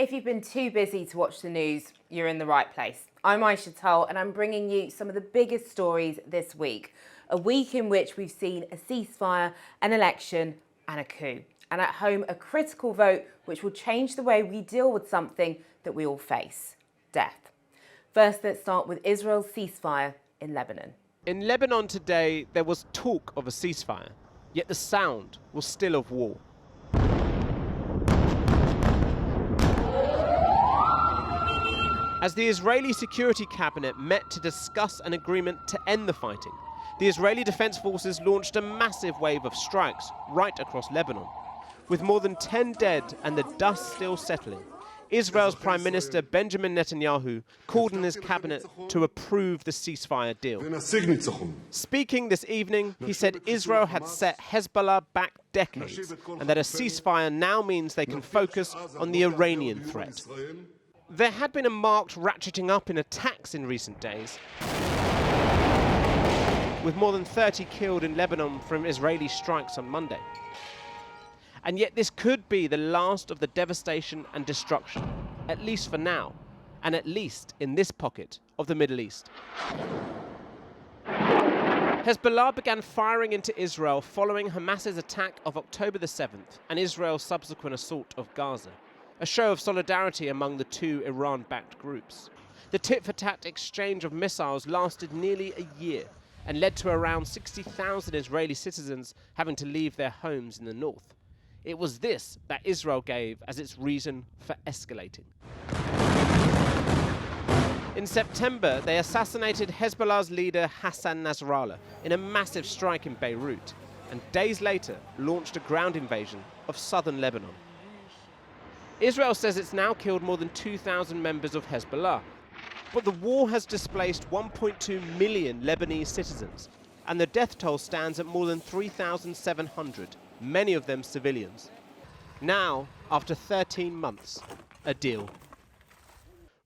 If you've been too busy to watch the news, you're in the right place. I'm Aisha Tull and I'm bringing you some of the biggest stories this week. A week in which we've seen a ceasefire, an election and a coup. And at home, a critical vote which will change the way we deal with something that we all face, death. First, let's start with Israel's ceasefire in Lebanon. In Lebanon today, there was talk of a ceasefire, yet the sound was still of war. As the Israeli Security Cabinet met to discuss an agreement to end the fighting, the Israeli Defense Forces launched a massive wave of strikes right across Lebanon. With more than 10 dead and the dust still settling, Israel's Prime Minister Benjamin Netanyahu called on his cabinet to approve the ceasefire deal. Speaking this evening, he said Israel had set Hezbollah back decades and that a ceasefire now means they can focus on the Iranian threat. There had been a marked ratcheting up in attacks in recent days, with more than 30 killed in Lebanon from Israeli strikes on Monday. And yet this could be the last of the devastation and destruction, at least for now, and at least in this pocket of the Middle East. Hezbollah began firing into Israel following Hamas's attack of October the 7th and Israel's subsequent assault of Gaza, a show of solidarity among the two Iran-backed groups. The tit-for-tat exchange of missiles lasted nearly a year and led to around 60,000 Israeli citizens having to leave their homes in the north. It was this that Israel gave as its reason for escalating. In September, they assassinated Hezbollah's leader Hassan Nasrallah in a massive strike in Beirut, and days later launched a ground invasion of southern Lebanon. Israel says it's now killed more than 2,000 members of Hezbollah, but the war has displaced 1.2 million Lebanese citizens, and the death toll stands at more than 3,700, many of them civilians. Now, after 13 months, a deal.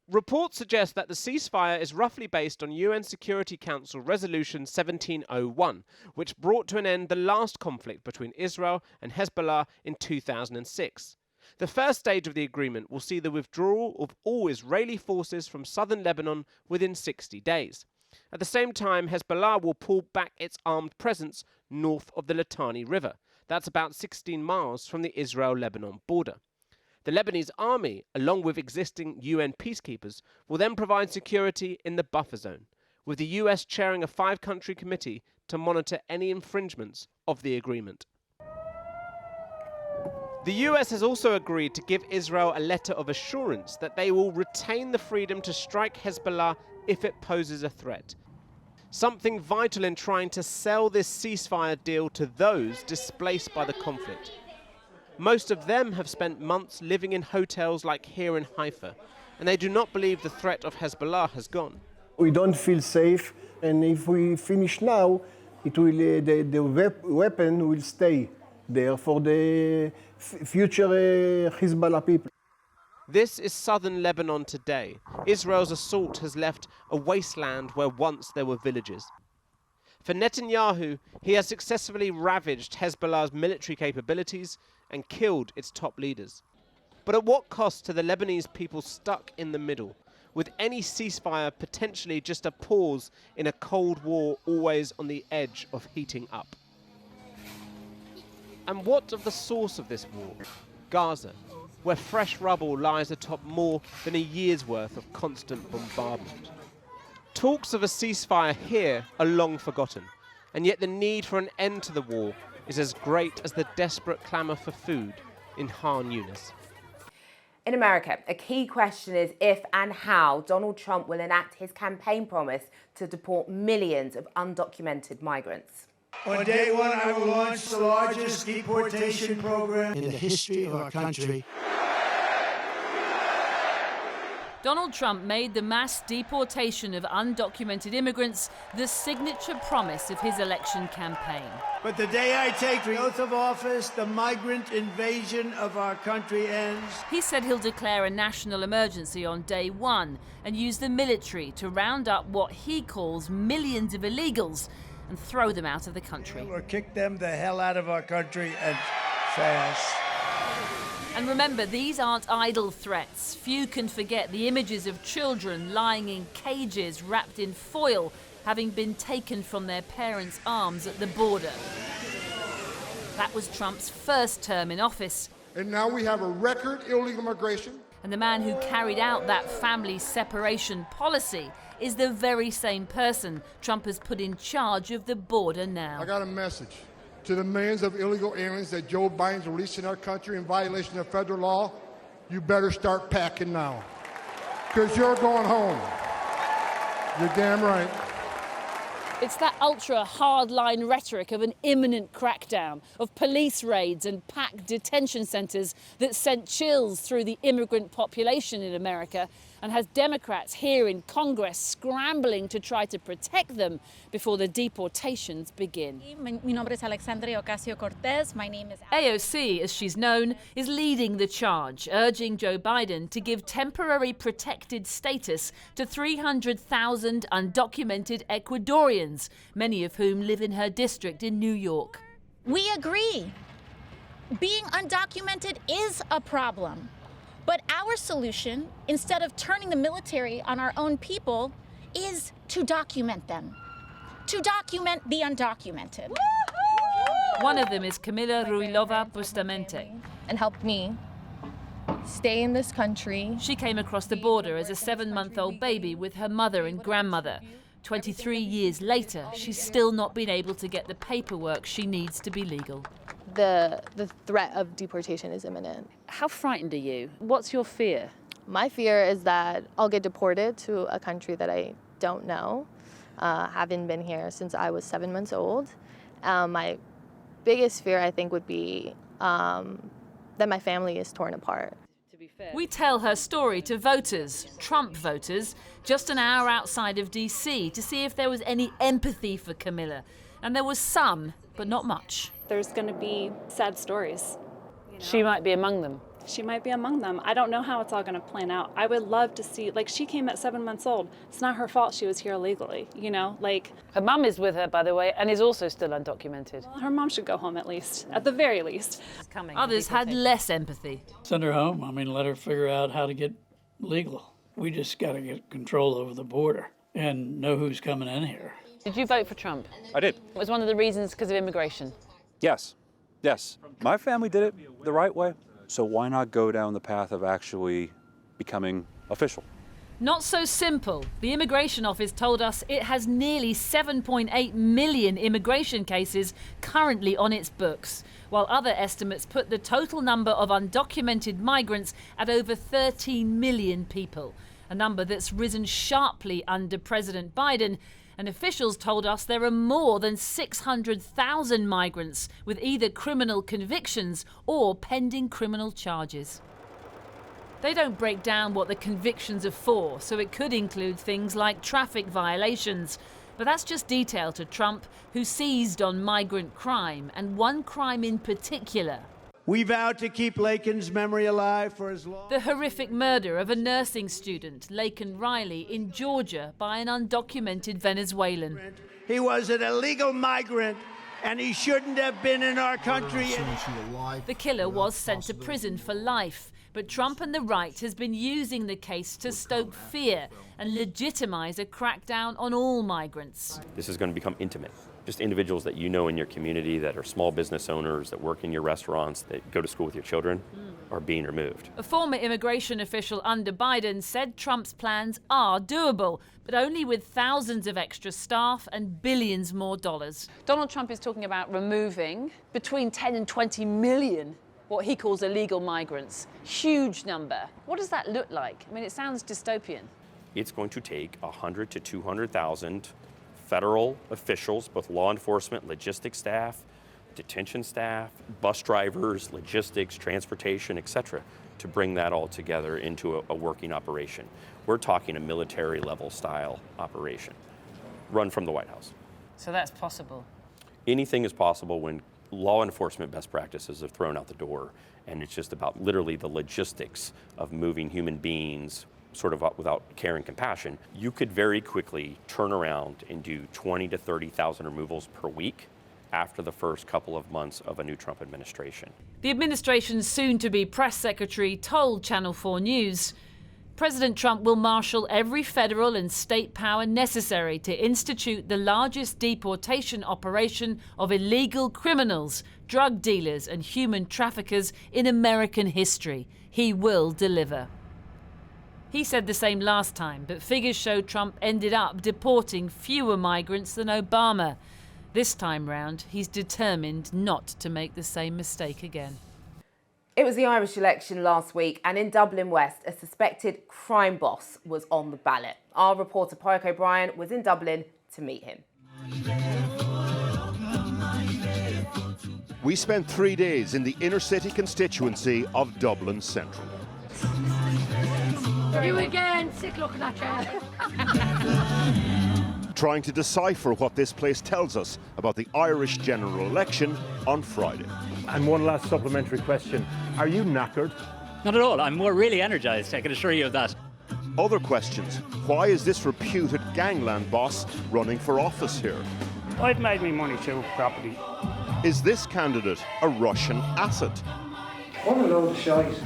Reports suggest that the ceasefire is roughly based on UN Security Council Resolution 1701, which brought to an end the last conflict between Israel and Hezbollah in 2006. The first stage of the agreement will see the withdrawal of all Israeli forces from southern Lebanon within 60 days. At the same time, Hezbollah will pull back its armed presence north of the Litani River. That's about 16 miles from the Israel-Lebanon border. The Lebanese army, along with existing UN peacekeepers, will then provide security in the buffer zone, with the US chairing a 5-country committee to monitor any infringements of the agreement. The US has also agreed to give Israel a letter of assurance that they will retain the freedom to strike Hezbollah if it poses a threat. Something vital in trying to sell this ceasefire deal to those displaced by the conflict. Most of them have spent months living in hotels like here in Haifa, and they do not believe the threat of Hezbollah has gone. We don't feel safe, and if we finish now, the weapon will stay there for the future Hezbollah people. This is southern Lebanon today. Israel's assault has left a wasteland where once there were villages. For Netanyahu, he has successfully ravaged Hezbollah's military capabilities and killed its top leaders. But at what cost to the Lebanese people stuck in the middle, with any ceasefire potentially just a pause in a Cold War always on the edge of heating up? And what of the source of this war? Gaza, where fresh rubble lies atop more than a year's worth of constant bombardment. Talks of a ceasefire here are long forgotten, and yet the need for an end to the war is as great as the desperate clamour for food in Khan Yunis. In America, a key question is if and how Donald Trump will enact his campaign promise to deport millions of undocumented migrants. On day one, I will launch the largest deportation program in the history of our country. Donald Trump made the mass deportation of undocumented immigrants the signature promise of his election campaign. But the day I take the oath of office, the migrant invasion of our country ends. He said he'll declare a national emergency on day one and use the military to round up what he calls millions of illegals and throw them out of the country. Or kick them the hell out of our country and fast. And remember, these aren't idle threats. Few can forget the images of children lying in cages wrapped in foil, having been taken from their parents' arms at the border. That was Trump's first term in office. And now we have a record illegal migration. And the man who carried out that family separation policy is the very same person Trump has put in charge of the border now. I got a message to the millions of illegal aliens that Joe Biden's releasing our country in violation of federal law. You better start packing now, because you're going home. You're damn right. It's that ultra hardline rhetoric of an imminent crackdown, of police raids and packed detention centres that sent chills through the immigrant population in America and has Democrats here in Congress scrambling to try to protect them before the deportations begin. Mi nombre es Alexandria Ocasio-Cortez. My name is AOC, as she's known, is leading the charge, urging Joe Biden to give temporary protected status to 300,000 undocumented Ecuadorians, many of whom live in her district in New York. We agree. Being undocumented is a problem. But our solution, instead of turning the military on our own people, is to document them. To document the undocumented. One of them is Camila Ruilova Bustamante. And helped me stay in this country. She came across the border as a 7-month-old baby with her mother and grandmother. 23 years later, she's still not been able to get the paperwork she needs to be legal. The threat of deportation is imminent. How frightened are you? What's your fear? My fear is that I'll get deported to a country that I don't know. Haven't been here since I was 7 months old. My biggest fear, I think, would be that my family is torn apart. We tell her story to voters, Trump voters, just an hour outside of DC to see if there was any empathy for Camilla. And there was some, but not much. There's going to be sad stories. She might be among them. She might be among them. I don't know how it's all going to plan out. I would love to see, like, she came at 7 months old. It's not her fault she was here illegally, you know, like. Her mum is with her, by the way, and is also still undocumented. Well, her mom should go home at least, at the very least. Others had less empathy. Send her home. I mean, let her figure out how to get legal. We just got to get control over the border and know who's coming in here. Did you vote for Trump? I did. It was one of the reasons because of immigration. Yes. Yes. My family did it the right way. So why not go down the path of actually becoming official? Not so simple. The Immigration Office told us it has nearly 7.8 million immigration cases currently on its books, while other estimates put the total number of undocumented migrants at over 13 million people, a number that's risen sharply under President Biden. And officials told us there are more than 600,000 migrants with either criminal convictions or pending criminal charges. They don't break down what the convictions are for, so it could include things like traffic violations. But that's just detail to Trump, who seized on migrant crime, and one crime in particular. We vowed to keep Lakin's memory alive for as long. The horrific murder of a nursing student, Laken Riley, in Georgia by an undocumented Venezuelan. He was an illegal migrant, and he shouldn't have been in our country. The killer was sent to prison for life, but Trump and the right has been using the case to stoke fear and legitimize a crackdown on all migrants. This is going to become intimate. Just individuals that you know in your community that are small business owners, that work in your restaurants, that go to school with your children, are being removed. A former immigration official under Biden said Trump's plans are doable, but only with thousands of extra staff and billions more dollars. Donald Trump is talking about removing between 10 and 20 million what he calls illegal migrants. Huge number. What does that look like? I mean, it sounds dystopian. It's going to take 100 to 200,000 federal officials, both law enforcement, logistics staff, detention staff, bus drivers, logistics, transportation, etc., to bring that all together into a working operation. We're talking a military level style operation, run from the White House. So that's possible. Anything is possible when law enforcement best practices are thrown out the door, and it's just about literally the logistics of moving human beings sort of without care and compassion. You could very quickly turn around and do 20 to 30,000 removals per week after the first couple of months of a new Trump administration. The administration's soon-to-be press secretary told Channel 4 News President Trump will marshal every federal and state power necessary to institute the largest deportation operation of illegal criminals, drug dealers and human traffickers in American history. He will deliver. He said the same last time, but figures show Trump ended up deporting fewer migrants than Obama. This time round, he's determined not to make the same mistake again. It was the Irish election last week, and in Dublin West, a suspected crime boss was on the ballot. Our reporter Pádraig O'Brien was in Dublin to meet him. We spent 3 days in the inner city constituency of Dublin Central. You again, sick looking at you. Trying to decipher what this place tells us about the Irish general election on Friday. And one last supplementary question. Are you knackered? Not at all. I'm more really energised, I can assure you of that. Other questions. Why is this reputed gangland boss running for office here? I've made me money through property. Is this candidate a Russian asset? What a load of shite.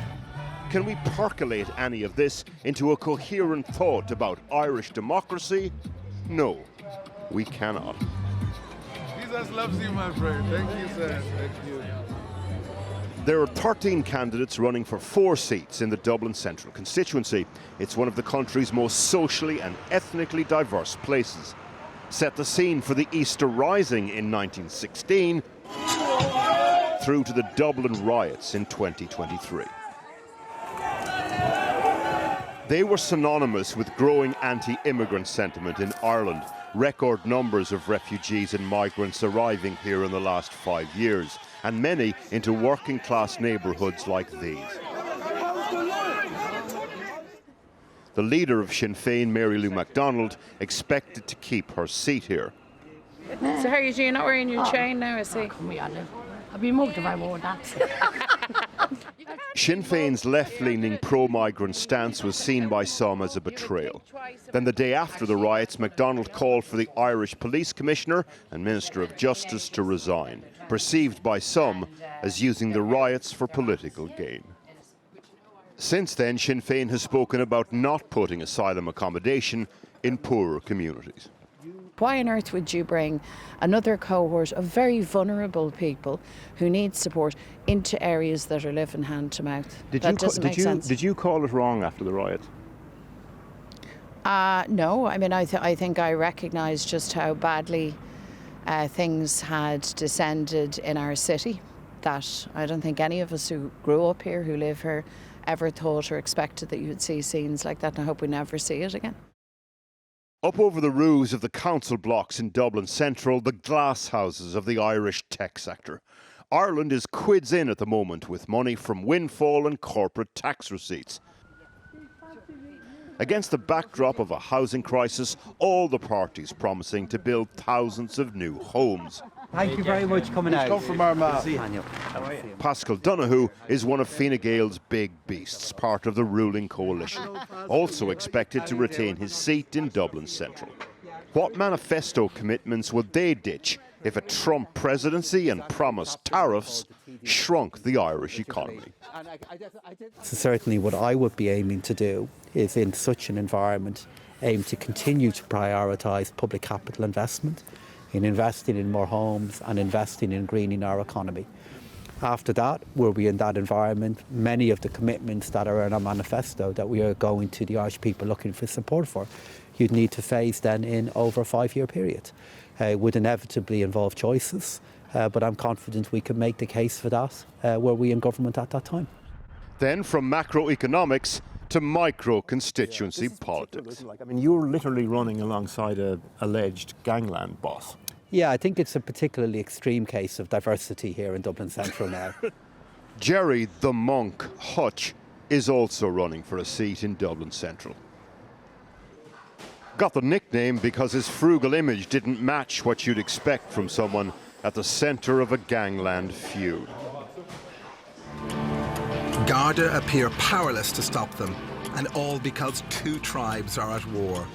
Can we percolate any of this into a coherent thought about Irish democracy? No, we cannot. Jesus loves you, my friend. Thank you, sir. Thank you. There are 13 candidates running for 4 seats in the Dublin Central constituency. It's one of the country's most socially and ethnically diverse places. Set the scene for the Easter Rising in 1916 through to the Dublin riots in 2023. They were synonymous with growing anti-immigrant sentiment in Ireland. Record numbers of refugees and migrants arriving here in the last 5 years, and many into working-class neighbourhoods like these. The leader of Sinn Féin, Mary Lou MacDonald, expected to keep her seat here. So how are you doing? You're not wearing your chain now, I see. I'd be mugged if I wore that. Sinn Féin's left-leaning pro-migrant stance was seen by some as a betrayal. Then the day after the riots, MacDonald called for the Irish Police Commissioner and Minister of Justice to resign, perceived by some as using the riots for political gain. Since then, Sinn Féin has spoken about not putting asylum accommodation in poorer communities. Why on earth would you bring another cohort of very vulnerable people who need support into areas that are living hand to mouth? That doesn't make sense. Did you call it wrong after the riot? No, I mean, I think I recognise just how badly things had descended in our city, that I don't think any of us who grew up here, who live here, ever thought or expected that you would see scenes like that, and I hope we never see it again. Up over the roofs of the council blocks in Dublin Central, the glass houses of the Irish tech sector. Ireland is quids in at the moment with money from windfall and corporate tax receipts. Against the backdrop of a housing crisis, all the parties promising to build thousands of new homes. Thank you very much for coming out. Come from Armagh. Pascal Donoghue is one of Fine Gael's big beasts, part of the ruling coalition, also expected to retain his seat in Dublin Central. What manifesto commitments would they ditch if a Trump presidency and promised tariffs shrunk the Irish economy? So certainly what I would be aiming to do is, in such an environment, aim to continue to prioritise public capital investment, in investing in more homes and investing in greening our economy. After that, we'll be in that environment. Many of the commitments that are in our manifesto that we are going to the Irish people looking for support for, you'd need to phase then in over a 5-year period. It would inevitably involve choices, but I'm confident we can make the case for that were we in government at that time. Then from macroeconomics to micro-constituency politics. I mean, you're literally running alongside an alleged gangland boss. Yeah, I think it's a particularly extreme case of diversity here in Dublin Central now. Jerry the Monk Hutch is also running for a seat in Dublin Central. Got the nickname because his frugal image didn't match what you'd expect from someone at the centre of a gangland feud. Garda appear powerless to stop them, and all because 2 tribes are at war.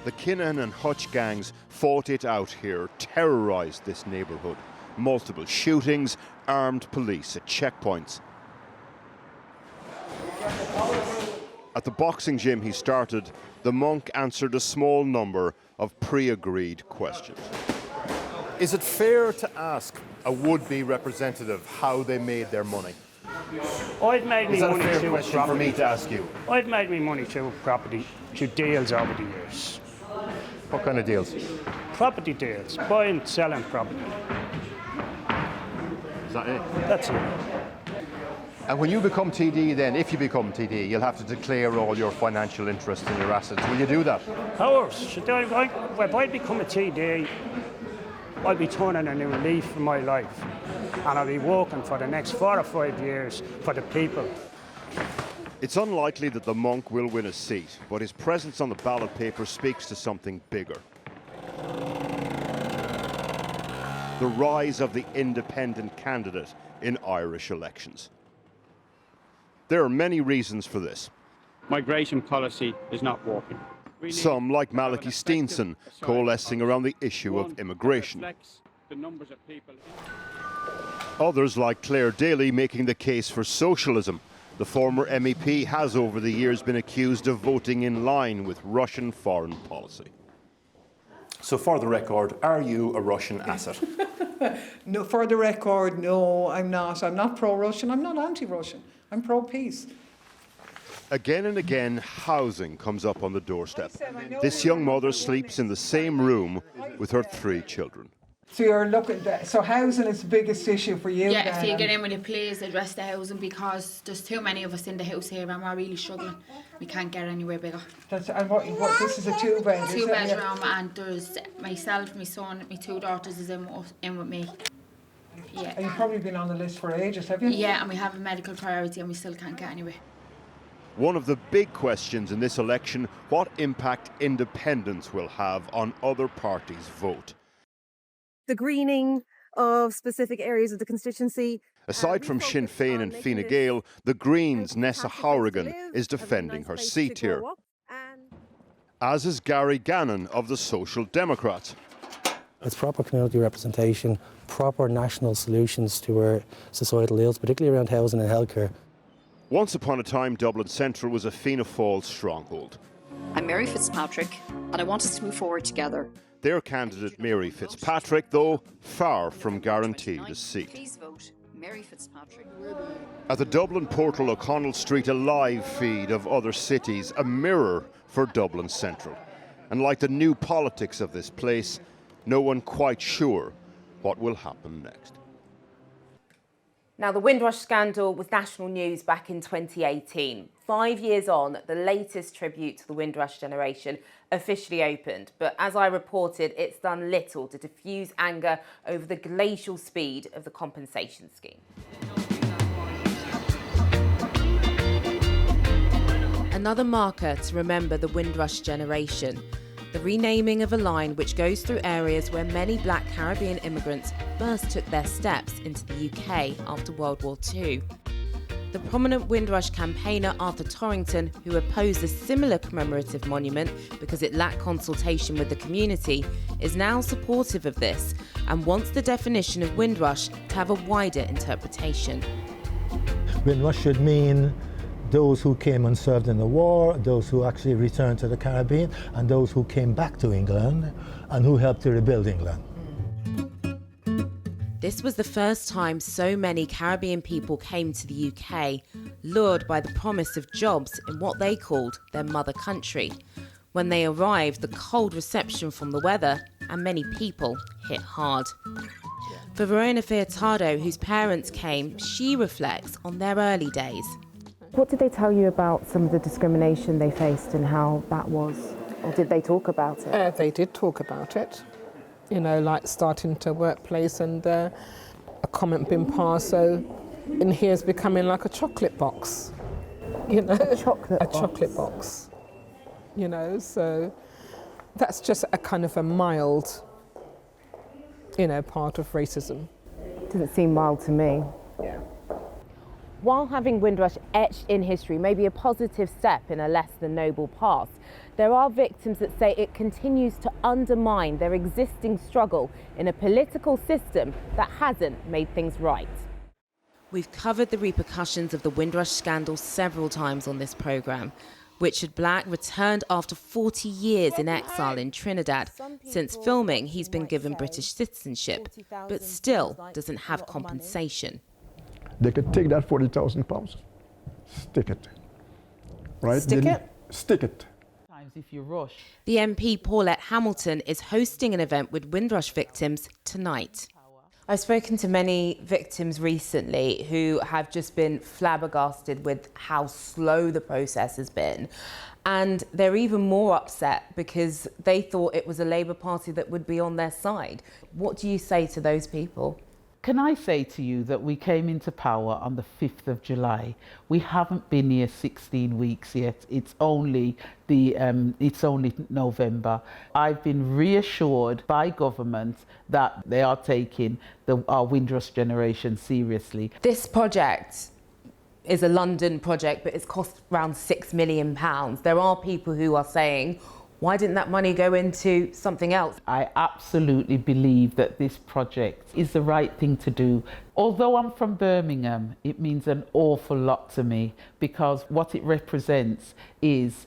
The Kinahan and Hutch gangs fought it out here, terrorised this neighbourhood. multiple shootings, armed police at checkpoints. At the boxing gym he started, the monk answered a small number of pre-agreed questions. Is it fair to ask a would-be representative how they made their money? I've made me money fair through question property. for me to ask you? I've made me money through property, through deals over the years. What kind of deals? Property deals, buying, selling property. Is that it? That's it. And when you become TD then, if you become TD, you'll have to declare all your financial interest in your assets. Will you do that? Of course. If I become a TD, I'll be turning a new leaf in my life. And I'll be working for the next 4 or 5 years for the people. It's unlikely that the monk will win a seat, but his presence on the ballot paper speaks to something bigger. The rise of the independent candidate in Irish elections. There are many reasons for this. Migration policy is not working. Some, like Malachy Steenson, coalescing around the issue of immigration. Others, like Claire Daly, making the case for socialism. The former MEP has over the years been accused of voting in line with Russian foreign policy. So for the record, are you a Russian asset? No, for the record, no, I'm not. I'm not pro-Russian. I'm not anti-Russian. I'm pro-peace. Again and again, housing comes up on the doorstep. This young mother sleeps in the same room with her 3 children. So you're looking at, so housing is the biggest issue for you? Yeah, if you get in with a place, address the housing, because there's too many of us in the house here and we're really struggling. We can't get anywhere bigger. And what this is a 2-bed? 2-bedroom, and there's myself, my son, my 2 daughters is in with me. Yeah. And you've probably been on the list for ages, have you? Yeah, and we have a medical priority and we still can't get anywhere. One of the big questions in this election, what impact independence will have on other parties' vote. The greening of specific areas of the constituency. Aside from Sinn Féin and Fine Gael, the Greens' Nessa Howrigan is defending her seat here. As is Gary Gannon of the Social Democrats. It's proper community representation, proper national solutions to our societal ills, particularly around housing and healthcare. Once upon a time, Dublin Central was a Fianna Fáil stronghold. I'm Mary Fitzpatrick, and I want us to move forward together. Their candidate, Mary Fitzpatrick, though, far from guaranteed a seat. Please vote Mary Fitzpatrick. At the Dublin portal O'Connell Street, a live feed of other cities, a mirror for Dublin Central. And like the new politics of this place, no one quite sure what will happen next. Now, the Windrush scandal was national news back in 2018. 5 years on, the latest tribute to the Windrush generation officially opened. But as I reported, it's done little to diffuse anger over the glacial speed of the compensation scheme. Another marker to remember the Windrush generation. The renaming of a line which goes through areas where many black Caribbean immigrants first took their steps into the UK after World War II. The prominent Windrush campaigner Arthur Torrington, who opposed a similar commemorative monument because it lacked consultation with the community, is now supportive of this and wants the definition of Windrush to have a wider interpretation. Windrush should mean those who came and served in the war, those who actually returned to the Caribbean, and those who came back to England and who helped to rebuild England. This was the first time so many Caribbean people came to the UK, lured by the promise of jobs in what they called their mother country. When they arrived, the cold reception from the weather and many people hit hard. For Verona Fiattardo, whose parents came, she reflects on their early days. What did they tell you about some of the discrimination they faced and how that was? Or did they talk about it? They did talk about it. You know, like starting to workplace and a comment being passed, so in here is becoming like a chocolate box. You know, a chocolate box. You know, so that's just a kind of a mild, you know, part of racism. Doesn't seem mild to me. Yeah. While having Windrush etched in history may be a positive step in a less than noble past, there are victims that say it continues to undermine their existing struggle in a political system that hasn't made things right. We've covered the repercussions of the Windrush scandal several times on this programme. Richard Black returned after 40 years in exile in Trinidad. Since filming, he's been given British citizenship, but still doesn't have compensation. They could take that £40,000, stick it, right? Stick it? Stick it. If you rush. The MP Paulette Hamilton is hosting an event with Windrush victims tonight. I've spoken to many victims recently who have just been flabbergasted with how slow the process has been. And they're even more upset because they thought it was a Labour Party that would be on their side. What do you say to those people? Can I say to you that we came into power on the 5th of July? We haven't been here 16 weeks yet. It's only November. I've been reassured by government that they are taking our Windrush generation seriously. This project is a London project, but it's cost around £6 million. There are people who are saying, why didn't that money go into something else? I absolutely believe that this project is the right thing to do. Although I'm from Birmingham, it means an awful lot to me because what it represents is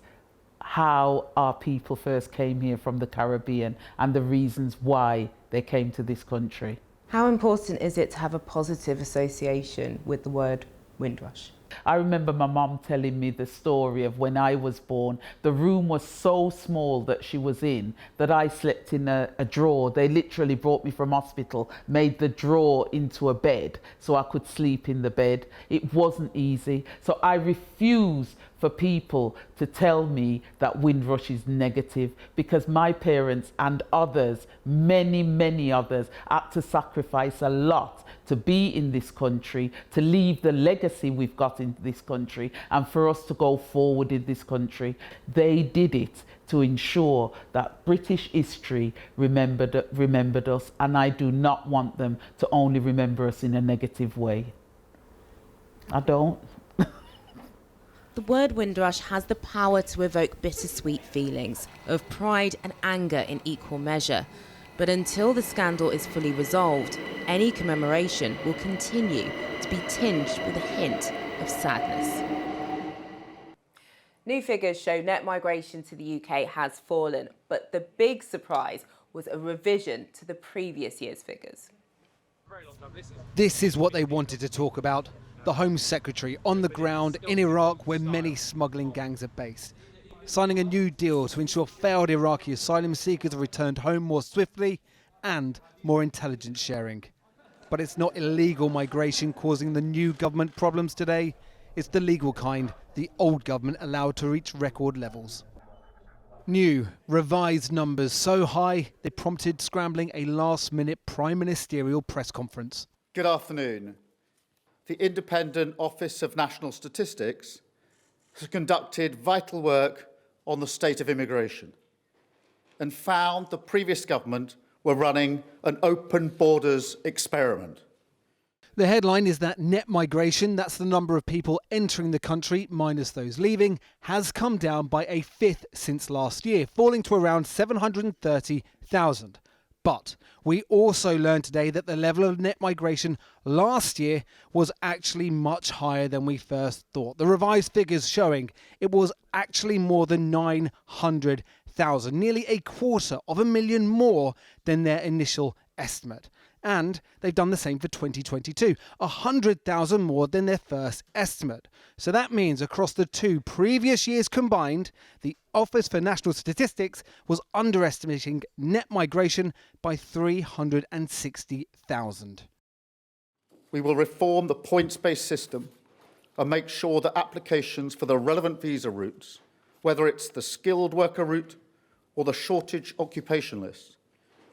how our people first came here from the Caribbean and the reasons why they came to this country. How important is it to have a positive association with the word Windrush? I remember my mum telling me the story of when I was born. The room was so small that she was in that I slept in a drawer. They literally brought me from hospital, made the drawer into a bed so I could sleep in the bed. It wasn't easy. So I refuse for people to tell me that Windrush is negative because my parents and others, many others, had to sacrifice a lot to be in this country, to leave the legacy we've got in this country and for us to go forward in this country. They did it to ensure that British history remembered us, and I do not want them to only remember us in a negative way. I don't. The word Windrush has the power to evoke bittersweet feelings of pride and anger in equal measure. But until the scandal is fully resolved, any commemoration will continue to be tinged with a hint of sadness. New figures show net migration to the UK has fallen, but the big surprise was a revision to the previous year's figures. This is what they wanted to talk about. The Home Secretary on the ground in Iraq, where many smuggling gangs are based, signing a new deal to ensure failed Iraqi asylum seekers are returned home more swiftly and more intelligence sharing. But it's not illegal migration causing the new government problems today. It's the legal kind the old government allowed to reach record levels. New, revised numbers so high they prompted scrambling a last-minute prime ministerial press conference. Good afternoon. The Independent Office of National Statistics has conducted vital work on the state of immigration and found the previous government were running an open borders experiment. The headline is that net migration, that's the number of people entering the country minus those leaving, has come down by a fifth since last year, falling to around 730,000. But we also learned today that the level of net migration last year was actually much higher than we first thought. The revised figures showing it was actually more than 900,000, nearly 250,000 more than their initial estimate. And they've done the same for 2022, 100,000 more than their first estimate. So that means across the two previous years combined, the Office for National Statistics was underestimating net migration by 360,000. We will reform the points-based system and make sure that applications for the relevant visa routes, whether it's the skilled worker route or the shortage occupation list,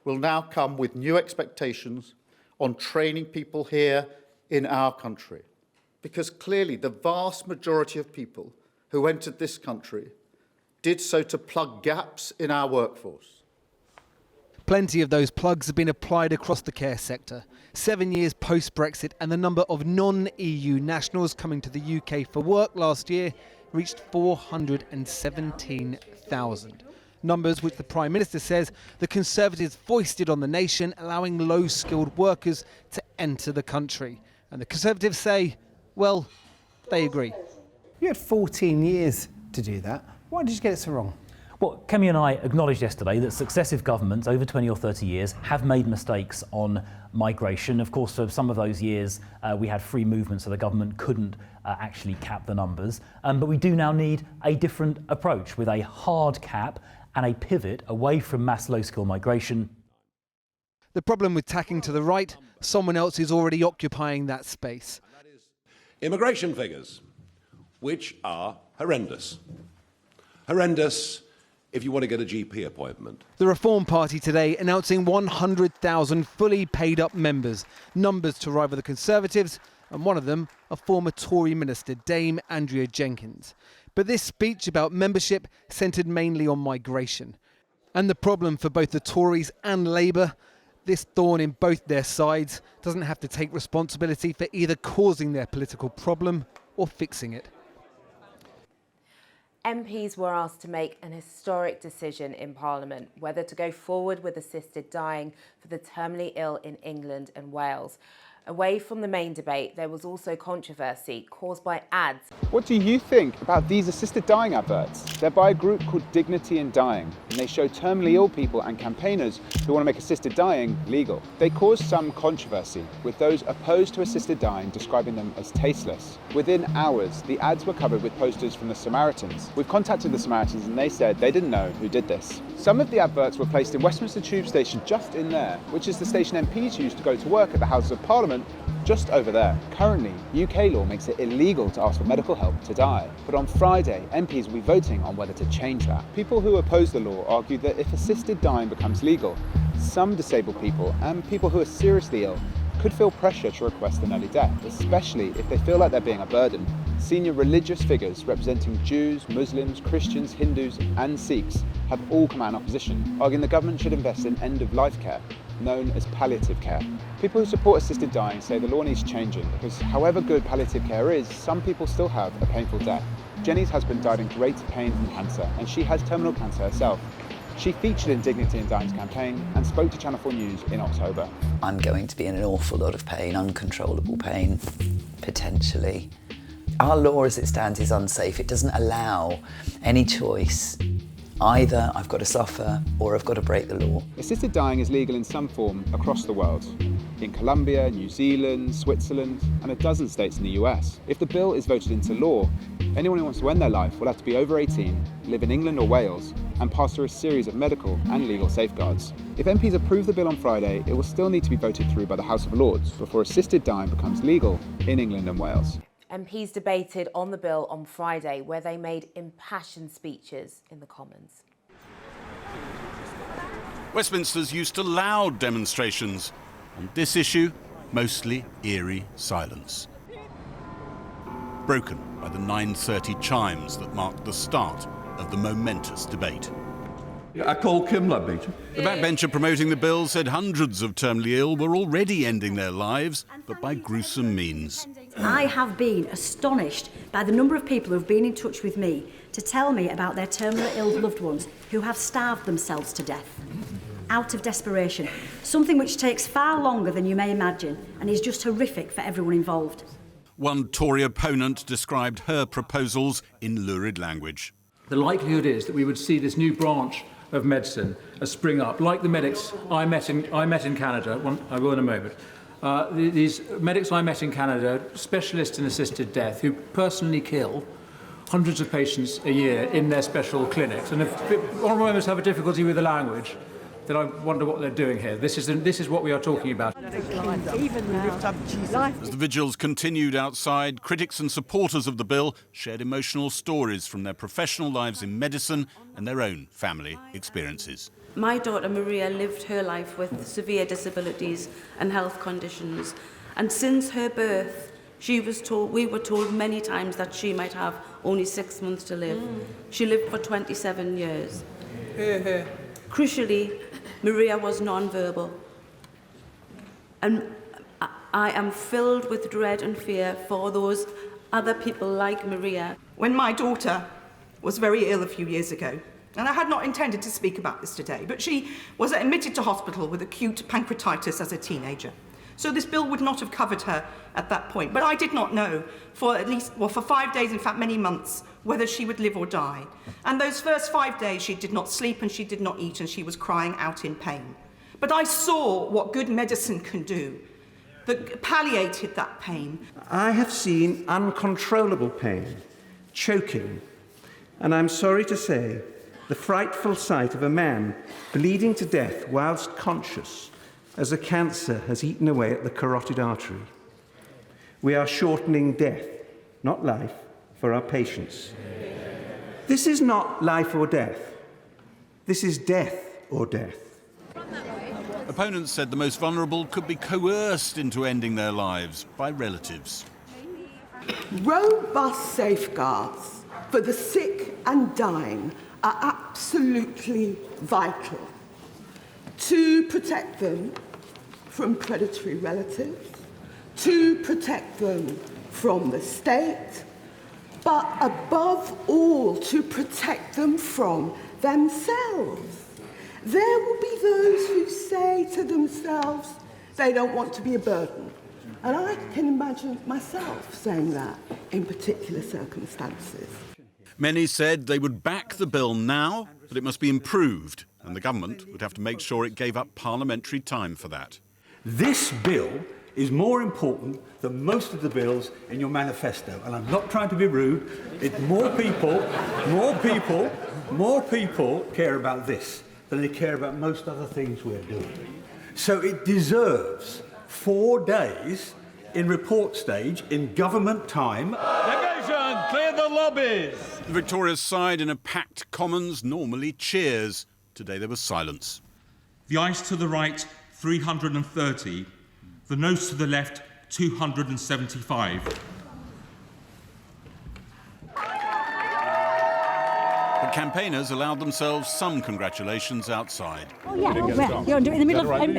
will now come with new expectations on training people here in our country. Because clearly the vast majority of people who entered this country did so to plug gaps in our workforce. Plenty of those plugs have been applied across the care sector. 7 years post-Brexit, and the number of non-EU nationals coming to the UK for work last year reached 417,000. Numbers which the Prime Minister says the Conservatives foisted on the nation, allowing low-skilled workers to enter the country. And the Conservatives say, well, they agree. You had 14 years to do that. Why did you get it so wrong? Well, Kemi and I acknowledged yesterday that successive governments over 20 or 30 years have made mistakes on migration. Of course, for some of those years, we had free movement, so the government couldn't actually cap the numbers. But we do now need a different approach with a hard cap and a pivot away from mass low-skill migration. The problem with tacking to the right, someone else is already occupying that space. Immigration figures, which are horrendous. Horrendous if you want to get a GP appointment. The Reform Party today announcing 100,000 fully paid up members, numbers to rival the Conservatives, and one of them a former Tory minister, Dame Andrea Jenkins. But this speech about membership centred mainly on migration. And the problem for both the Tories and Labour, this thorn in both their sides doesn't have to take responsibility for either causing their political problem or fixing it. MPs were asked to make an historic decision in Parliament whether to go forward with assisted dying for the terminally ill in England and Wales. Away from the main debate, there was also controversy caused by ads. What do you think about these assisted dying adverts? They're by a group called Dignity in Dying, and they show terminally ill people and campaigners who want to make assisted dying legal. They caused some controversy, with those opposed to assisted dying describing them as tasteless. Within hours, the ads were covered with posters from the Samaritans. We've contacted the Samaritans and they said they didn't know who did this. Some of the adverts were placed in Westminster Tube Station just in there, which is the station MPs use to go to work at the Houses of Parliament just over there. Currently, UK law makes it illegal to ask for medical help to die. But on Friday, MPs will be voting on whether to change that. People who oppose the law argue that if assisted dying becomes legal, some disabled people and people who are seriously ill could feel pressure to request an early death, especially if they feel like they're being a burden. Senior religious figures representing Jews, Muslims, Christians, Hindus and Sikhs have all come out in opposition, arguing the government should invest in end-of-life care, known as palliative care. People who support assisted dying say the law needs changing because however good palliative care is, some people still have a painful death. Jenny's husband died in great pain from cancer and she has terminal cancer herself. She featured in Dignity in Dying's campaign and spoke to Channel 4 News in October. I'm going to be in an awful lot of pain, uncontrollable pain, potentially. Our law as it stands is unsafe. It doesn't allow any choice. Either I've got to suffer or I've got to break the law. Assisted dying is legal in some form across the world. In Colombia, New Zealand, Switzerland, and a dozen states in the US. If the bill is voted into law, anyone who wants to end their life will have to be over 18, live in England or Wales, and pass through a series of medical and legal safeguards. If MPs approve the bill on Friday, it will still need to be voted through by the House of Lords before assisted dying becomes legal in England and Wales. MPs debated on the bill on Friday, where they made impassioned speeches in the Commons. Westminster's used to loud demonstrations. On this issue, mostly eerie silence. Broken by the 9:30 chimes that marked the start of the momentous debate. I call Kimla, Beach. The backbencher promoting the bill said hundreds of terminally ill were already ending their lives, but by gruesome means. I have been astonished by the number of people who have been in touch with me to tell me about their terminally ill loved ones who have starved themselves to death out of desperation, something which takes far longer than you may imagine and is just horrific for everyone involved. One Tory opponent described her proposals in lurid language. The likelihood is that we would see this new branch of medicine spring up, like the medics I met in Canada. I will in a moment. These medics I met in Canada, specialists in assisted death, who personally kill hundreds of patients a year in their special clinics. And if honourable members have a difficulty with the language, then I wonder what they're doing here. This is what we are talking about. As the vigils continued outside, critics and supporters of the bill shared emotional stories from their professional lives in medicine and their own family experiences. My daughter Maria lived her life with severe disabilities and health conditions, and since her birth, we were told many times that she might have only 6 months to live. She lived for 27 years. Crucially, Maria was non-verbal. And I am filled with dread and fear for those other people like Maria. When my daughter was very ill a few years ago, and I had not intended to speak about this today, but she was admitted to hospital with acute pancreatitis as a teenager. So this bill would not have covered her at that point. But I did not know for for 5 days, in fact many months, whether she would live or die. And those first 5 days she did not sleep and she did not eat and she was crying out in pain. But I saw what good medicine can do that palliated that pain. I have seen uncontrollable pain, choking, and I'm sorry to say, the frightful sight of a man bleeding to death whilst conscious as a cancer has eaten away at the carotid artery. We are shortening death, not life, for our patients. This is not life or death. This is death or death. Opponents said the most vulnerable could be coerced into ending their lives by relatives. Robust safeguards for the sick and dying are absolutely vital to protect them from predatory relatives, to protect them from the state, but above all, to protect them from themselves. There will be those who say to themselves they don't want to be a burden. And I can imagine myself saying that in particular circumstances. Many said they would back the bill now, but it must be improved, and the government would have to make sure it gave up parliamentary time for that. This bill is more important than most of the bills in your manifesto, and I'm not trying to be rude. More people care about this than they care about most other things we're doing. So it deserves 4 days in report stage, in government time. Division, clear the lobbies! The Victoria's side in a packed Commons normally cheers. Today there was silence. The ayes to the right, 330. The noes to the left, 275. But campaigners allowed themselves some congratulations outside. Oh, yeah, you want to do it in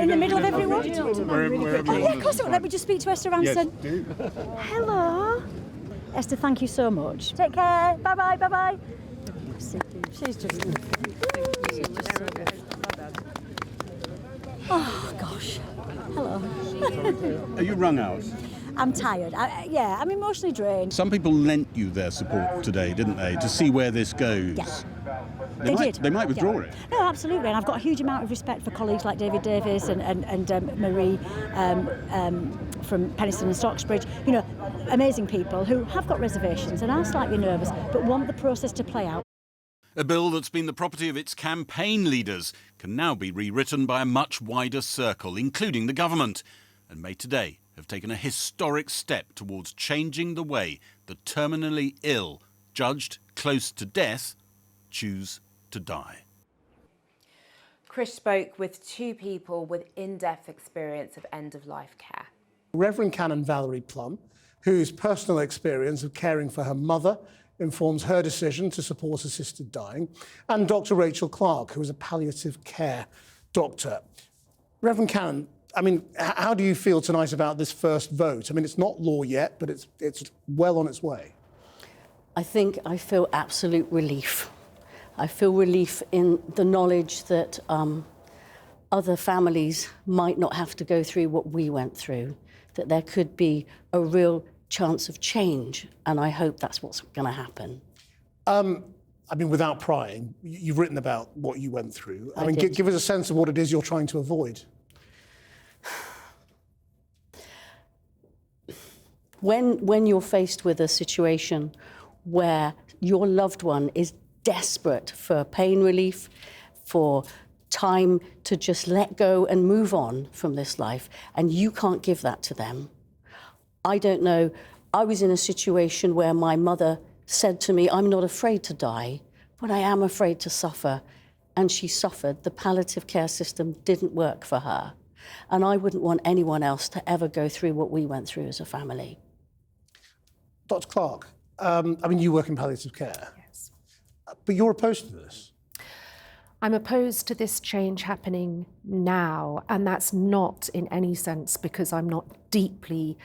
the middle of everyone? Yeah, of course I will. Let me just speak to Esther Ranson. Yes, do. Hello. Esther, thank you so much. Take care. Bye-bye, bye-bye. She's just... Oh, gosh. Hello. Are you wrung out? I'm tired. I'm emotionally drained. Some people lent you their support today, didn't they, to see where this goes? Yes. They did. They might withdraw it. No, absolutely. And I've got a huge amount of respect for colleagues like David Davis and Marie from Penistone and Stocksbridge. You know, amazing people who have got reservations and are slightly nervous, but want the process to play out. A bill that's been the property of its campaign leaders can now be rewritten by a much wider circle, including the government, and may today have taken a historic step towards changing the way the terminally ill, judged close to death, choose to die. Chris spoke with 2 people with in-depth experience of end-of-life care. Reverend Canon Valerie Plum, whose personal experience of caring for her mother informs her decision to support assisted dying, and Dr. Rachel Clark, who is a palliative care doctor. Reverend Canon, I mean, how do you feel tonight about this first vote? I mean, it's not law yet, but it's well on its way. I think I feel absolute relief. I feel relief in the knowledge that other families might not have to go through what we went through, that there could be a real chance of change, and I hope that's what's going to happen. I mean, without prying, you've written about what you went through. I mean, give us a sense of what it is you're trying to avoid. When you're faced with a situation where your loved one is desperate for pain relief, for time to just let go and move on from this life, and you can't give that to them. I don't know, I was in a situation where my mother said to me, I'm not afraid to die, but I am afraid to suffer. And she suffered. The palliative care system didn't work for her. And I wouldn't want anyone else to ever go through what we went through as a family. Dr. Clark, I mean, you work in palliative care. Yes. But you're opposed to this. I'm opposed to this change happening now, and that's not in any sense because I'm not deeply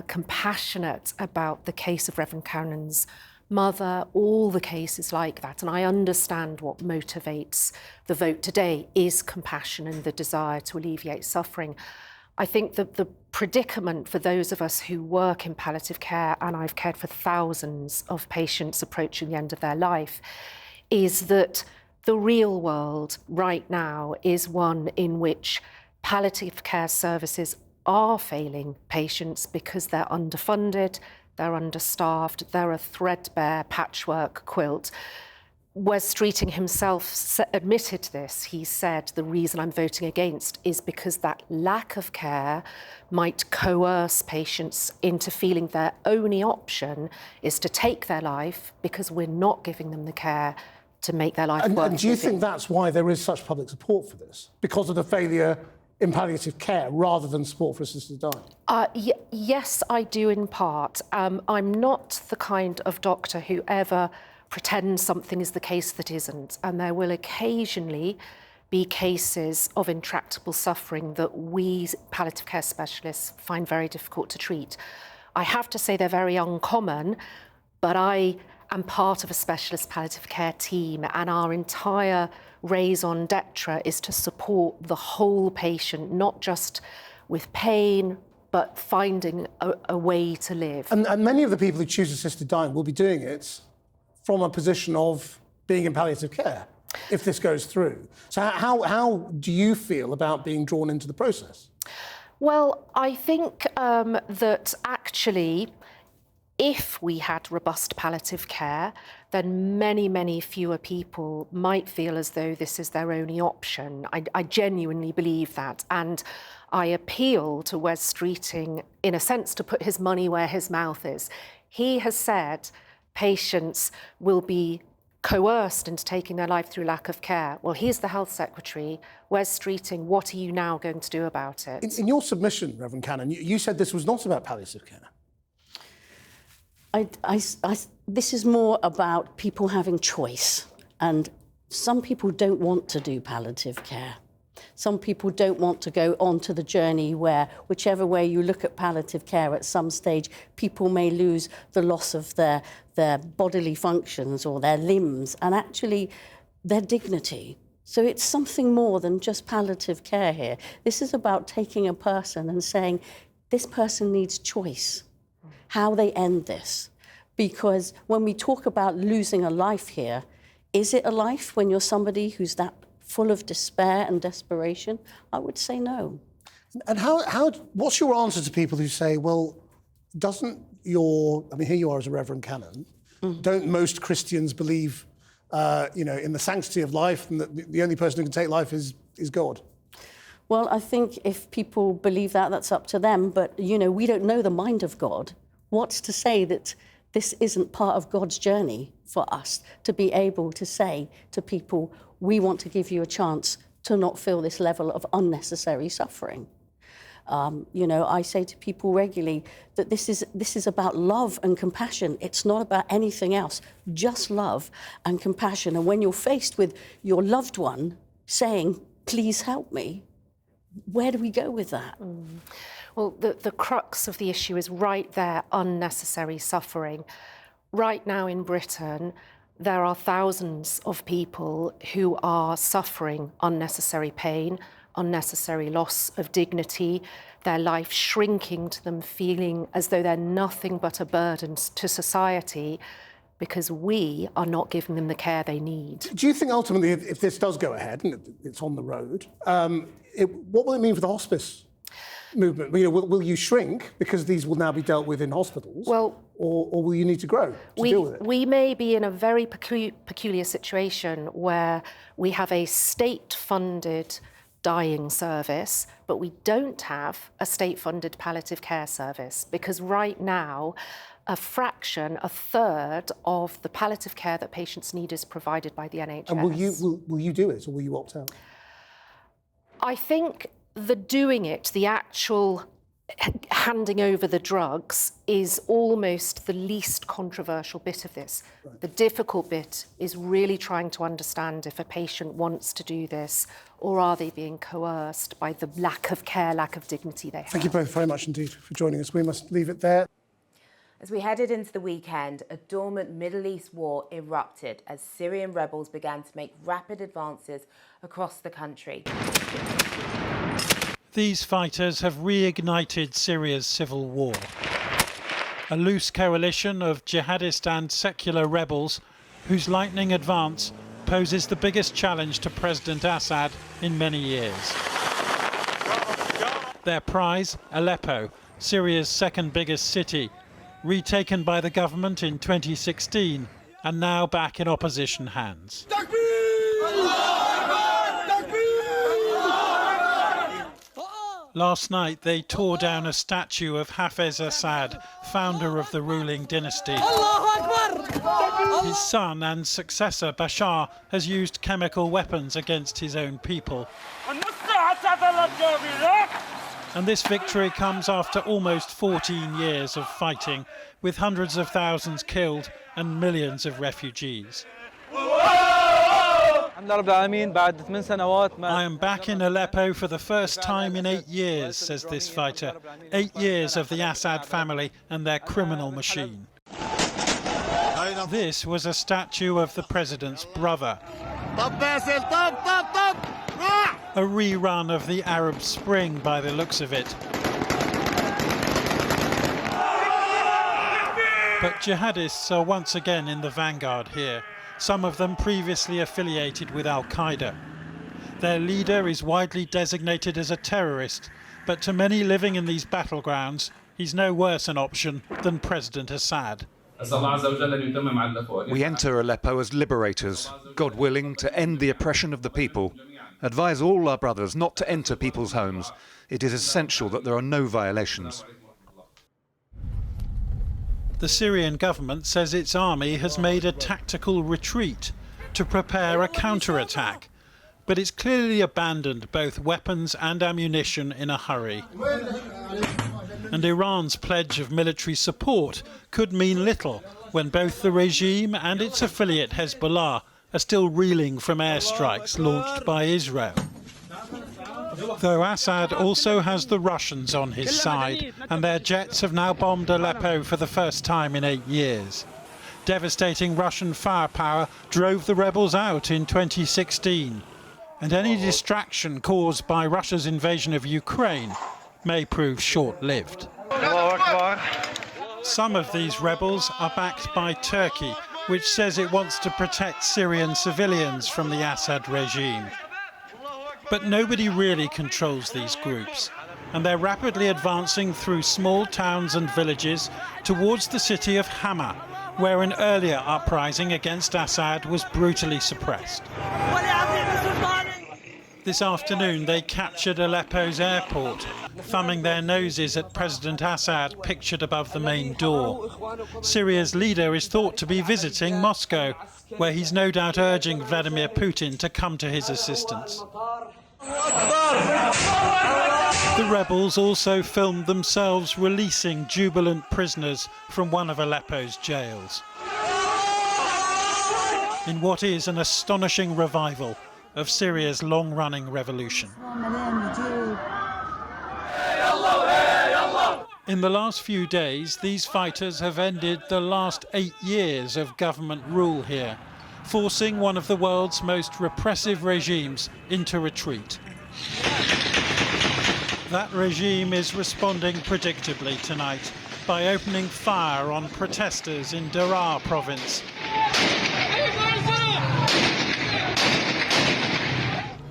compassionate about the case of Reverend Cannon's mother, all the cases like that, and I understand what motivates the vote today is compassion and the desire to alleviate suffering. I think that the predicament for those of us who work in palliative care, and I've cared for thousands of patients approaching the end of their life, is that the real world right now is one in which palliative care services are failing patients because they're underfunded, they're understaffed, they're a threadbare patchwork quilt. Wes Streeting himself admitted this. He said, the reason I'm voting against is because that lack of care might coerce patients into feeling their only option is to take their life because we're not giving them the care to make their life worth And do you living. think that's why there is such public support for this? Because of the failure in palliative care rather than support for assisted dying? Yes, I do in part. I'm not the kind of doctor who ever pretends something is the case that isn't, and there will occasionally be cases of intractable suffering that we palliative care specialists find very difficult to treat. I have to say they're very uncommon, but I am part of a specialist palliative care team, and our entire raison d'etre is to support the whole patient, not just with pain, but finding a way to live. And many of the people who choose assisted dying will be doing it from a position of being in palliative care, if this goes through. So how do you feel about being drawn into the process? Well, I think that actually, if we had robust palliative care, then many, many fewer people might feel as though this is their only option. I genuinely believe that. And I appeal to Wes Streeting, in a sense, to put his money where his mouth is. He has said patients will be coerced into taking their life through lack of care. Well, he's the Health Secretary. Wes Streeting, what are you now going to do about it? In your submission, Reverend Cannon, you said this was not about palliative care. This is more about people having choice, and some people don't want to do palliative care. Some people don't want to go onto the journey where, whichever way you look at palliative care, at some stage, people may lose the loss of their bodily functions or their limbs and actually their dignity. So it's something more than just palliative care here. This is about taking a person and saying, this person needs choice, how they end this. Because when we talk about losing a life here, is it a life when you're somebody who's that full of despair and desperation? I would say no. And what's your answer to people who say, well, here you are as a Reverend Canon, don't most Christians believe, in the sanctity of life and that the only person who can take life is God? Well, I think if people believe that, that's up to them. But, we don't know the mind of God. What's to say that this isn't part of God's journey for us to be able to say to people, we want to give you a chance to not feel this level of unnecessary suffering. I say to people regularly that this is about love and compassion. It's not about anything else, just love and compassion. And when you're faced with your loved one saying, please help me, where do we go with that? Well, the crux of the issue is right there, unnecessary suffering. Right now in Britain, there are thousands of people who are suffering unnecessary pain, unnecessary loss of dignity, their life shrinking to them, feeling as though they're nothing but a burden to society because we are not giving them the care they need. Do you think ultimately, if this does go ahead and it's on the road, what will it mean for the hospice movement? Will you shrink because these will now be dealt with in hospitals? Well, or will you need to grow to deal with it? We may be in a very peculiar situation where we have a state-funded dying service, but we don't have a state-funded palliative care service because right now, a third of the palliative care that patients need is provided by the NHS. And will you do it, or will you opt out? I think the doing it, the actual handing over the drugs is almost the least controversial bit of this. Right. The difficult bit is really trying to understand if a patient wants to do this or are they being coerced by the lack of care, lack of dignity they have. Thank you both very much indeed for joining us. We must leave it there. As we headed into the weekend, a dormant Middle East war erupted as Syrian rebels began to make rapid advances across the country. These fighters have reignited Syria's civil war. A loose coalition of jihadist and secular rebels whose lightning advance poses the biggest challenge to President Assad in many years. Their prize, Aleppo, Syria's second biggest city, retaken by the government in 2016 and now back in opposition hands. Last night they tore down a statue of Hafez Assad, founder of the ruling dynasty. His son and successor Bashar has used chemical weapons against his own people. And this victory comes after almost 14 years of fighting, with hundreds of thousands killed and millions of refugees. I am back in Aleppo for the first time in 8 years, says this fighter. 8 years of the Assad family and their criminal machine. This was a statue of the president's brother. A rerun of the Arab Spring by the looks of it. But jihadists are once again in the vanguard here, some of them previously affiliated with Al-Qaeda. Their leader is widely designated as a terrorist, but to many living in these battlegrounds, he's no worse an option than President Assad. We enter Aleppo as liberators, God willing, to end the oppression of the people. Advise all our brothers not to enter people's homes. It is essential that there are no violations. The Syrian government says its army has made a tactical retreat to prepare a counterattack, but it's clearly abandoned both weapons and ammunition in a hurry. And Iran's pledge of military support could mean little when both the regime and its affiliate Hezbollah are still reeling from airstrikes launched by Israel. Though Assad also has the Russians on his side, and their jets have now bombed Aleppo for the first time in 8 years. Devastating Russian firepower drove the rebels out in 2016, and any distraction caused by Russia's invasion of Ukraine may prove short-lived. Some of these rebels are backed by Turkey, which says it wants to protect Syrian civilians from the Assad regime. But nobody really controls these groups, and they're rapidly advancing through small towns and villages towards the city of Hama, where an earlier uprising against Assad was brutally suppressed. This afternoon they captured Aleppo's airport, thumbing their noses at President Assad pictured above the main door. Syria's leader is thought to be visiting Moscow, where he's no doubt urging Vladimir Putin to come to his assistance. The rebels also filmed themselves releasing jubilant prisoners from one of Aleppo's jails. In what is an astonishing revival of Syria's long-running revolution. In the last few days, these fighters have ended the last 8 years of government rule here, forcing one of the world's most repressive regimes into retreat. That regime is responding predictably tonight by opening fire on protesters in Daraa province.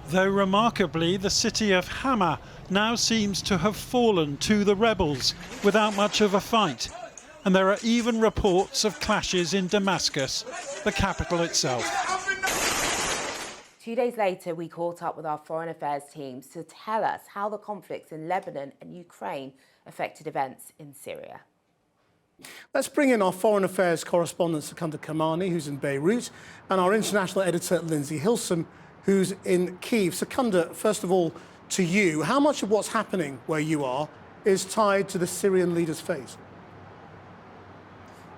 Though remarkably, the city of Hama now seems to have fallen to the rebels without much of a fight. And there are even reports of clashes in Damascus, the capital itself. 2 days later, we caught up with our foreign affairs teams to tell us how the conflicts in Lebanon and Ukraine affected events in Syria. Let's bring in our foreign affairs correspondent, Secunda Kamani, who's in Beirut, and our international editor, Lindsay Hilsum, who's in Kyiv. Secunda, first of all, to you, how much of what's happening where you are is tied to the Syrian leader's fate?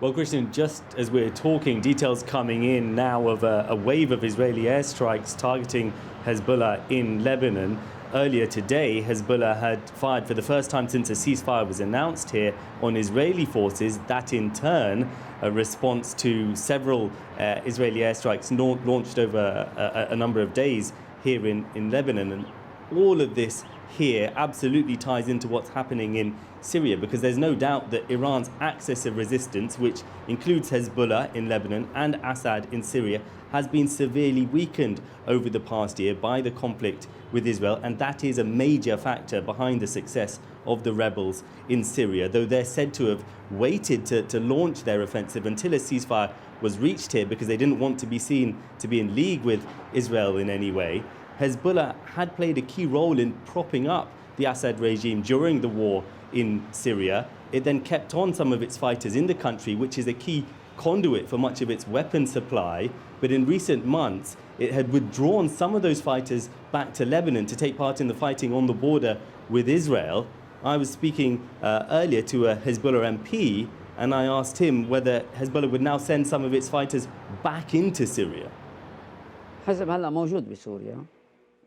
Well, Christian, just as we're talking, details coming in now of a wave of Israeli airstrikes targeting Hezbollah in Lebanon. Earlier today, Hezbollah had fired for the first time since a ceasefire was announced here on Israeli forces. That in turn, a response to several Israeli airstrikes launched over a number of days here in Lebanon. And all of this here absolutely ties into what's happening in Syria, because there's no doubt that Iran's axis of resistance, which includes Hezbollah in Lebanon and Assad in Syria, has been severely weakened over the past year by the conflict with Israel, and that is a major factor behind the success of the rebels in Syria, though they're said to have waited to launch their offensive until a ceasefire was reached here because they didn't want to be seen to be in league with Israel in any way. Hezbollah had played a key role in propping up the Assad regime during the war in Syria. It then kept on some of its fighters in the country, which is a key conduit for much of its weapon supply. But in recent months, it had withdrawn some of those fighters back to Lebanon to take part in the fighting on the border with Israel. I was speaking earlier to a Hezbollah MP, and I asked him whether Hezbollah would now send some of its fighters back into Syria.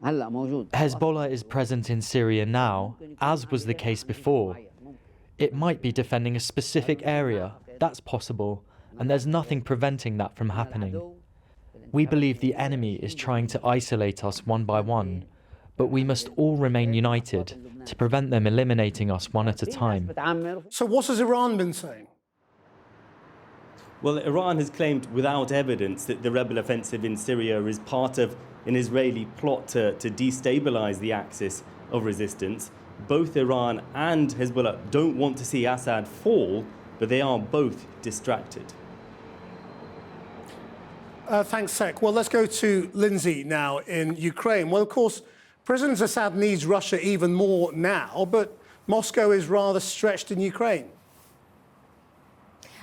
Hezbollah is present in Syria now, as was the case before. It might be defending a specific area, that's possible, and there's nothing preventing that from happening. We believe the enemy is trying to isolate us one by one, but we must all remain united to prevent them eliminating us one at a time. So what has Iran been saying? Well, Iran has claimed without evidence that the rebel offensive in Syria is part of an Israeli plot to destabilize the axis of resistance. Both Iran and Hezbollah don't want to see Assad fall, but they are both distracted. Thanks, Sek. Well, let's go to Lindsay now in Ukraine. Well, of course, President Assad needs Russia even more now, but Moscow is rather stretched in Ukraine.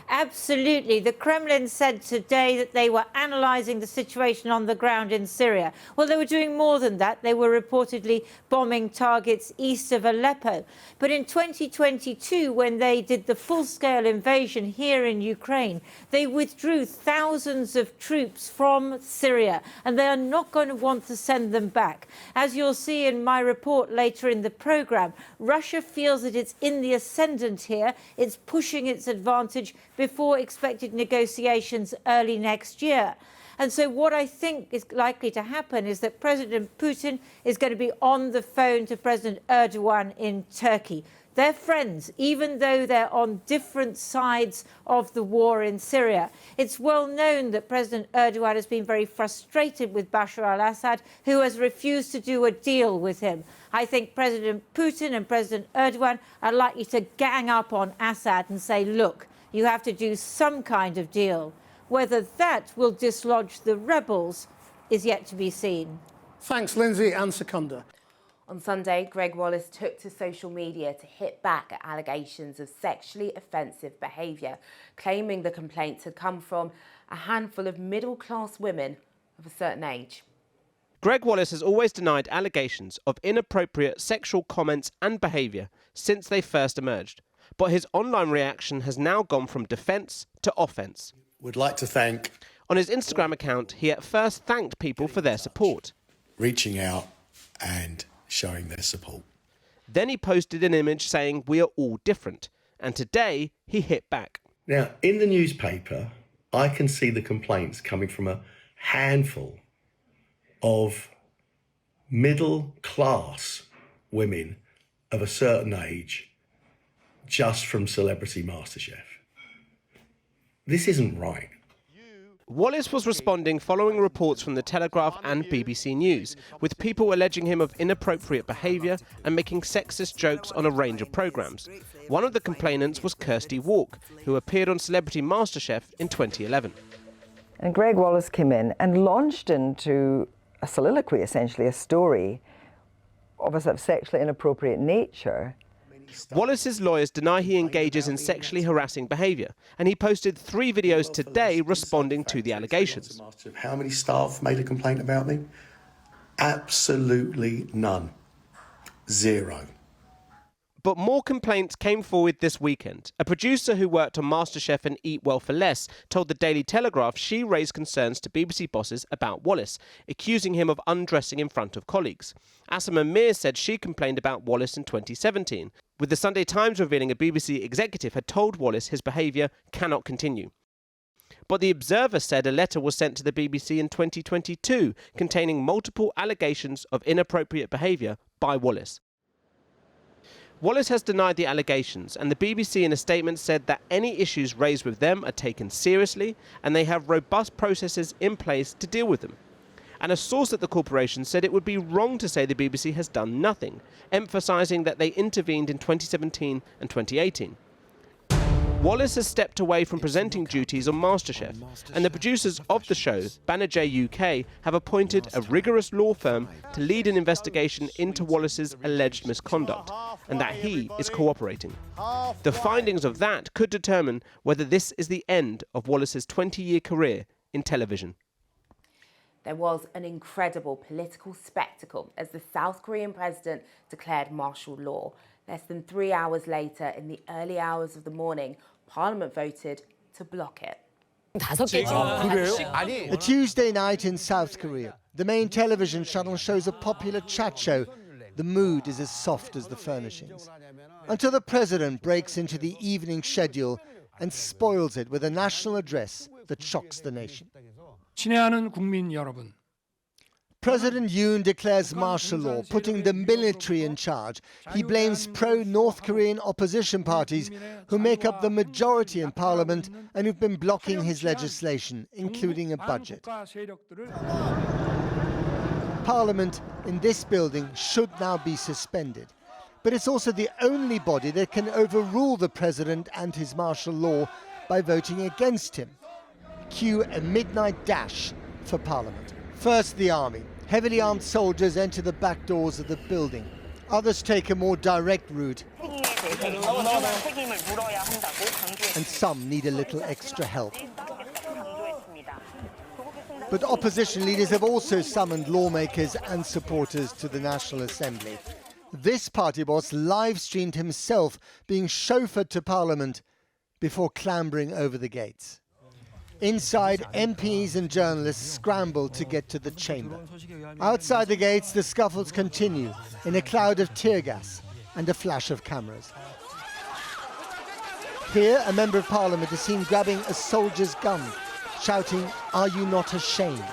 Absolutely. The Kremlin said today that they were analysing the situation on the ground in Syria. Well, they were doing more than that. They were reportedly bombing targets east of Aleppo. But in 2022, when they did the full-scale invasion here in Ukraine, they withdrew thousands of troops from Syria, and they are not going to want to send them back. As you'll see in my report later in the programme, Russia feels that it's in the ascendant here. It's pushing its advantage before expected negotiations early next year. And so what I think is likely to happen is that President Putin is going to be on the phone to President Erdogan in Turkey. They're friends, even though they're on different sides of the war in Syria. It's well known that President Erdogan has been very frustrated with Bashar al-Assad, who has refused to do a deal with him. I think President Putin and President Erdogan are likely to gang up on Assad and say, look, you have to do some kind of deal. Whether that will dislodge the rebels is yet to be seen. Thanks, Lindsay and Secunda. On Sunday, Gregg Wallace took to social media to hit back at allegations of sexually offensive behaviour, claiming the complaints had come from a handful of middle-class women of a certain age. Gregg Wallace has always denied allegations of inappropriate sexual comments and behaviour since they first emerged. But his online reaction has now gone from defence to offence. Would like to thank... On his Instagram account, he at first thanked people for their support. Reaching out and showing their support. Then he posted an image saying, "We are all different." And today, he hit back. Now, in the newspaper, I can see the complaints coming from a handful of middle-class women of a certain age just from Celebrity MasterChef. This isn't right. Wallace was responding following reports from The Telegraph and BBC News, with people alleging him of inappropriate behaviour and making sexist jokes on a range of programmes. One of the complainants was Kirsty Walk, who appeared on Celebrity MasterChef in 2011. And Gregg Wallace came in and launched into a soliloquy, essentially, a story of a sort of sexually inappropriate nature. Wallace's lawyers deny he engages in sexually harassing behaviour, and he posted 3 videos today responding to the allegations. How many staff made a complaint about me? Absolutely none. 0. But more complaints came forward this weekend. A producer who worked on MasterChef and Eat Well for Less told the Daily Telegraph she raised concerns to BBC bosses about Wallace, accusing him of undressing in front of colleagues. Asama Mir said she complained about Wallace in 2017, with the Sunday Times revealing a BBC executive had told Wallace his behaviour cannot continue. But the Observer said a letter was sent to the BBC in 2022 containing multiple allegations of inappropriate behaviour by Wallace. Wallace has denied the allegations, and the BBC in a statement said that any issues raised with them are taken seriously and they have robust processes in place to deal with them. And a source at the corporation said it would be wrong to say the BBC has done nothing, emphasising that they intervened in 2017 and 2018. Wallace has stepped away from presenting duties on MasterChef, and the producers of the show, Banijay UK, have appointed a rigorous law firm to lead an investigation into Wallace's alleged misconduct, and that he is cooperating. The findings of that could determine whether this is the end of Wallace's 20-year career in television. There was an incredible political spectacle as the South Korean president declared martial law. Less than 3 hours later, in the early hours of the morning, Parliament voted to block it. A Tuesday night in South Korea. The main television channel shows a popular chat show. The mood is as soft as the furnishings. Until the president breaks into the evening schedule and spoils it with a national address that shocks the nation. 친애하는 국민 여러분. President Yoon declares martial law, putting the military in charge. He blames pro-North Korean opposition parties who make up the majority in parliament and who've been blocking his legislation, including a budget. Parliament in this building should now be suspended. But it's also the only body that can overrule the president and his martial law by voting against him. Cue a midnight dash for Parliament. First, the army. Heavily armed soldiers enter the back doors of the building. Others take a more direct route. And some need a little extra help. But opposition leaders have also summoned lawmakers and supporters to the National Assembly. This party boss live-streamed himself being chauffeured to Parliament before clambering over the gates. Inside, MPs and journalists scramble to get to the chamber. Outside the gates, the scuffles continue in a cloud of tear gas and a flash of cameras. Here, a member of Parliament is seen grabbing a soldier's gun, shouting, "Are you not ashamed?"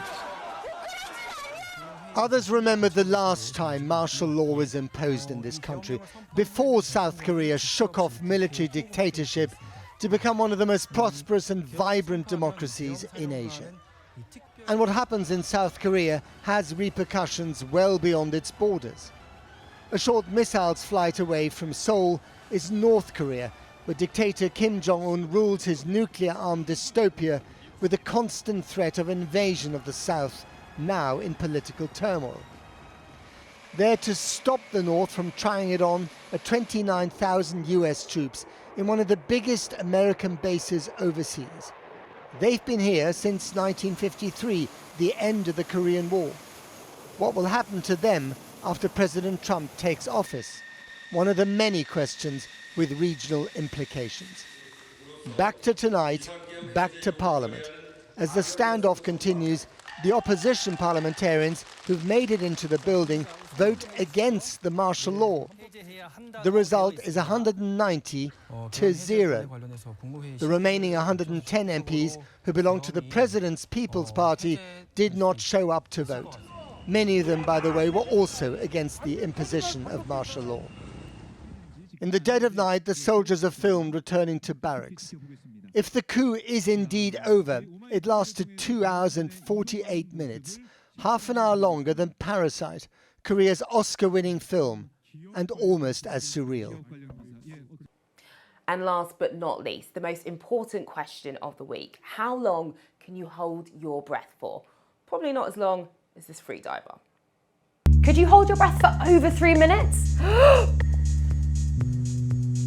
Others remember the last time martial law was imposed in this country, before South Korea shook off military dictatorship to become one of the most prosperous and vibrant democracies in Asia. And what happens in South Korea has repercussions well beyond its borders. A short missile's flight away from Seoul is North Korea, where dictator Kim Jong-un rules his nuclear-armed dystopia with the constant threat of invasion of the South, now in political turmoil. There to stop the North from trying it on are 29,000 US troops in one of the biggest American bases overseas. They've been here since 1953, the end of the Korean War. What will happen to them after President Trump takes office? One of the many questions with regional implications. Back to tonight, back to Parliament. As the standoff continues, the opposition parliamentarians who've made it into the building vote against the martial law. The result is 190 to 0. The remaining 110 MPs who belong to the President's People's Party did not show up to vote. Many of them, by the way, were also against the imposition of martial law. In the dead of night, the soldiers are filmed returning to barracks. If the coup is indeed over, it lasted 2 hours and 48 minutes, half an hour longer than Parasite, Korea's Oscar-winning film, and almost as surreal. And last but not least, the most important question of the week. How long can you hold your breath for? Probably not as long as this freediver. Could you hold your breath for over 3 minutes?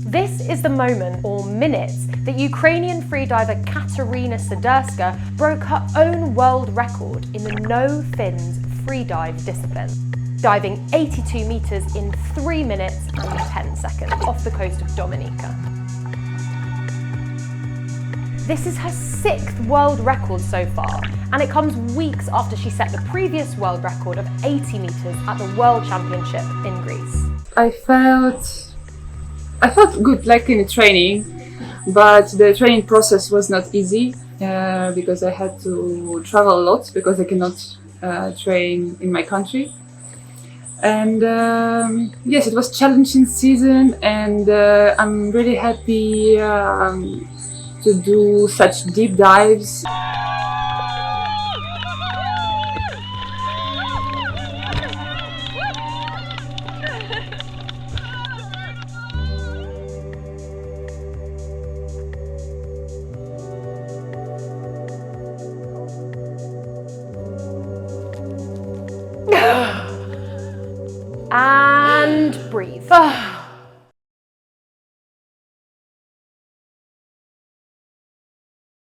This is the moment, or minutes, that Ukrainian freediver Katerina Siderska broke her own world record in the no fins freedive discipline. diving 82 metres in 3 minutes and 10 seconds off the coast of Dominica. This is her 6th world record so far, and it comes weeks after she set the previous world record of 80 metres at the World Championship in Greece. I felt good, like in the training, but the training process was not easy because I had to travel a lot because I cannot train in my country. And yes, it was a challenging season, and I'm really happy to do such deep dives. And breathe.